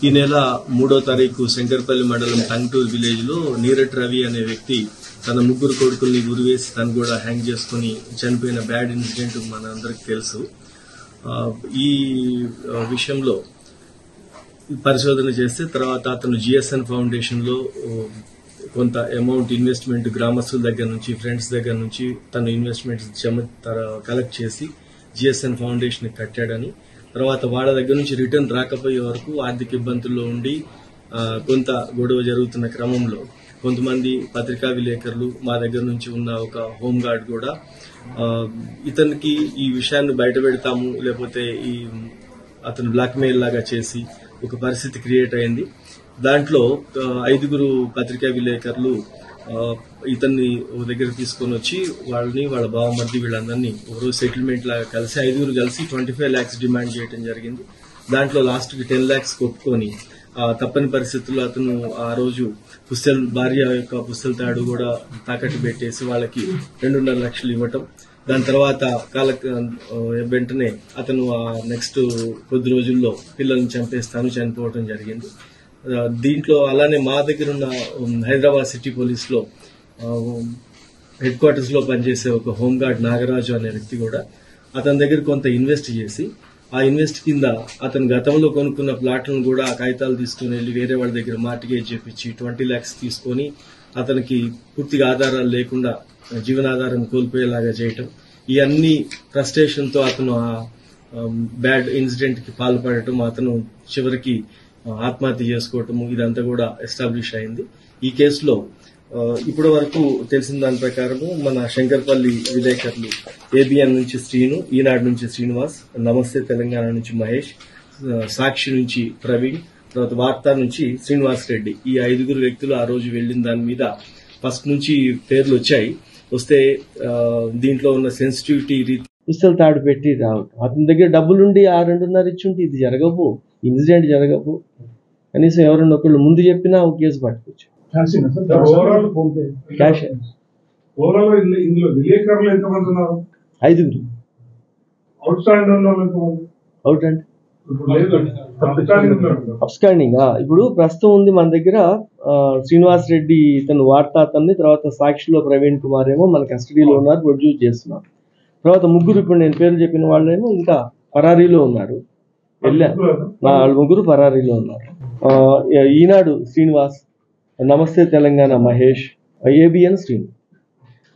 ఈ నెల 3వ తారీఖు శంకర్పల్లి మండలం టంగ్టూర్ విలేజ్ లో నీరట్ రవి అనే వ్యక్తి తన ముగ్గురు కొడుకుల్ని గురివేసి తను కూడా హ్యాంగ్ చేసుకుని చనిపోయిన బ్యాడ్ ఇన్సిడెంట్ మన అందరికి తెలుసు. ఈ విషయంలో పరిశోధన చేస్తే తర్వాత అతను జిఎస్ఎన్ ఫౌండేషన్ లో కొంత అమౌంట్ ఇన్వెస్ట్మెంట్ గ్రామస్తుల దగ్గర నుంచి ఫ్రెండ్స్ దగ్గర నుంచి తన ఇన్వెస్ట్మెంట్స్ కలెక్ట్ చేసి జిఎస్ఎన్ ఫౌండేషన్ కట్టాడని, తర్వాత వాళ్ళ దగ్గర నుంచి రిటర్న్ రాకపోయే వరకు ఆర్థిక ఇబ్బందుల్లో ఉండి కొంత గొడవ జరుగుతున్న క్రమంలో కొంతమంది పత్రికా విలేకరులు మా దగ్గర నుంచి ఉన్న ఒక హోంగార్డ్ కూడా ఇతనికి ఈ విషయాన్ని బయట పెడతాము లేకపోతే ఈ అతను బ్లాక్మెయిల్ లాగా చేసి ఒక పరిస్థితి క్రియేట్ అయింది. దాంట్లో 5 పత్రికా విలేకరులు ఇతన్ని దగ్గర తీసుకొని వచ్చి వాళ్ళని వాళ్ళ బావమర్ది వీళ్ళందరినీ ఒకరోజు సెటిల్మెంట్ లాగా కలిసి 5 కలిసి 25 lakhs డిమాండ్ చేయడం జరిగింది. దాంట్లో లాస్ట్ కి 10 lakhs ఒప్పుకొని తప్పని పరిస్థితుల్లో అతను ఆ రోజు భార్య యొక్క పుస్తల తాడు కూడా తాకట్టు పెట్టేసి వాళ్ళకి 2.5 లక్షలు ఇవ్వటం. దాని తర్వాత వెంటనే అతను నెక్స్ట్ కొద్ది రోజుల్లో పిల్లల్ని చనిపోవటం జరిగింది. దీంట్లో అలానే మా దగ్గర ఉన్న హైదరాబాద్ సిటీ పోలీస్ లో హెడ్ క్వార్టర్స్ లో పనిచేసే ఒక హోంగార్డ్ నాగరాజు అనే వ్యక్తి కూడా అతని దగ్గర కొంత ఇన్వెస్ట్ చేసి ఆ ఇన్వెస్ట్ కింద అతను గతంలో కొనుక్కున్న ప్లాట్లను కూడా ఆ కాగితాలు తీసుకుని వెళ్లి వేరే వాళ్ళ దగ్గర మార్టిగేజ్ చేపించి 20 lakhs తీసుకొని అతనికి పూర్తిగా ఆధారాలు లేకుండా జీవనాధారం కోల్పోయేలాగా చేయటం, ఈ అన్ని ఫ్రస్ట్రేషన్ తో అతను ఆ బ్యాడ్ ఇన్సిడెంట్ కి పాల్పడటం, అతను చివరికి ఆత్మహత్య చేసుకోవటము ఇదంతా కూడా ఎస్టాబ్లిష్ అయింది. ఈ కేసులో ఇప్పటి వరకు తెలిసిన దాని ప్రకారము మన శంకర్పల్లి విలేకరులు ఏబిఎన్ నుంచి శ్రీను, ఈనాడు నుంచి శ్రీనివాస్, నమస్తే తెలంగాణ నుంచి మహేష్, సాక్షి నుంచి ప్రవీణ్, తర్వాత వార్తా నుంచి శ్రీనివాస్ రెడ్డి, ఈ 5 వ్యక్తులు ఆ రోజు వెళ్లిన దాని మీద ఫస్ట్ నుంచి పేర్లు వచ్చాయి. వస్తే దీంట్లో ఉన్న సెన్సిటివిటీ పుస్తల తాడు పెట్టి రావటం, అతని దగ్గర డబ్బులుండి 2.5 ఇచ్చుంటే ఇది జరగవు, ఇన్సిడెంట్ జరగవు. కనీసం ఎవరన్నా ఒకళ్ళు ముందు చెప్పినా ఒక కేసు పట్టుకోవచ్చు. క్యాష్ 5 అవుట్ అండి అబ్స్కాండింగ్. ఇప్పుడు ప్రస్తుతం ఉంది మన దగ్గర శ్రీనివాస్ రెడ్డి, ఇతను వార్తా అతన్ని, తర్వాత సాక్షిలో ప్రవీణ్ కుమార్ ఏమో మన కస్టడీలో ఉన్నారు, ప్రొడ్యూస్ చేస్తున్నారు. తర్వాత 3 ఇప్పుడు నేను పేర్లు చెప్పిన వాళ్ళేమో ఇంకా పరారీలో ఉన్నారు. వాళ్ళు 3 పరారీలో ఉన్నారు. ఈనాడు శ్రీనివాస్, నమస్తే తెలంగాణ మహేష్, ఏబిఎన్ శ్రీను,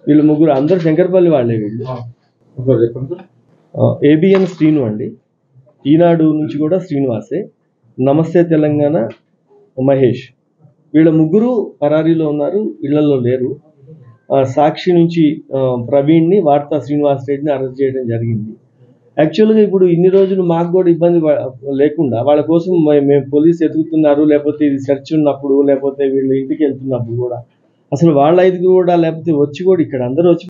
వీళ్ళు 3 అందరు శంకర్పల్లి వాళ్ళే. వీళ్ళు ఏబిఎన్ శ్రీను అండి, ఈనాడు నుంచి కూడా శ్రీనివాసే, నమస్తే తెలంగాణ మహేష్, వీళ్ళ 3 పరారీలో ఉన్నారు, ఇళ్లలో లేరు. సాక్షి నుంచి ప్రవీణ్ ని, వార్తా శ్రీనివాస్ రెడ్డిని అరెస్ట్ చేయడం జరిగింది. యాక్చువల్గా ఇప్పుడు ఇన్ని రోజులు మాకు కూడా ఇబ్బంది లేకుండా వాళ్ళ కోసం మేము పోలీసు ఎదుగుతున్నారు, లేకపోతే ఇది సెర్చ్ ఉన్నప్పుడు, లేకపోతే వీళ్ళు ఇంటికి వెళ్తున్నప్పుడు కూడా అసలు వాళ్ళ 5 కూడా లేకపోతే వచ్చి కూడా ఇక్కడ అందరూ వచ్చి